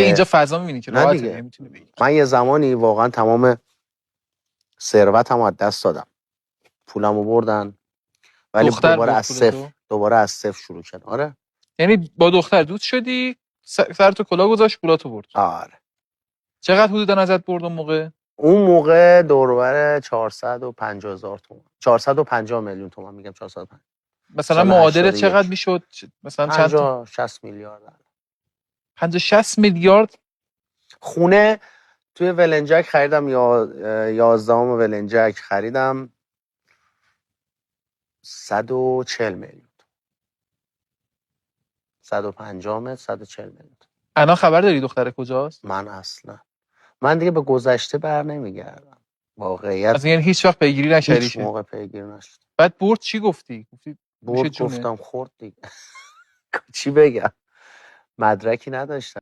اینجا فضا می‌بینی که نه راحته دیگه. نمیتونی بگی. من یه زمانی واقعا تمام ثروتمو از دست دادم، پولمو بردن، ولی دختر دوباره برد از پولتو؟ صفر شروع کردم. آره یعنی با دختر دوست شدی، سرتو کلاه گذاشت، پولاتو برد. آره. چقدر حدودا ازت برد اون موقع؟ اون موقع دور و بر 450,000 تومان، 450 میلیون تومان، میگم 450. مثلا سال معادل 81 چقدر میشد؟ مثلا چند تا؟ 50-60 میلیارد. 50-60 میلیارد. خونه توی ولنجک خریدم، یا 11ام ولنجک خریدم 140 میلیون، 150 متر 140 میلیون. الان خبر داری دختر کجاست؟ من دیگه به گذشته بر نمیگردم، واقعیت. از یعنی هیچ وقت پیگیری هیچ نکردیش؟ موقع پیگیر نشد. بعد برد چی گفتی؟ نوش برد جونه. گفتم خورد دیگه. چی بگم، مدرکی نداشتم.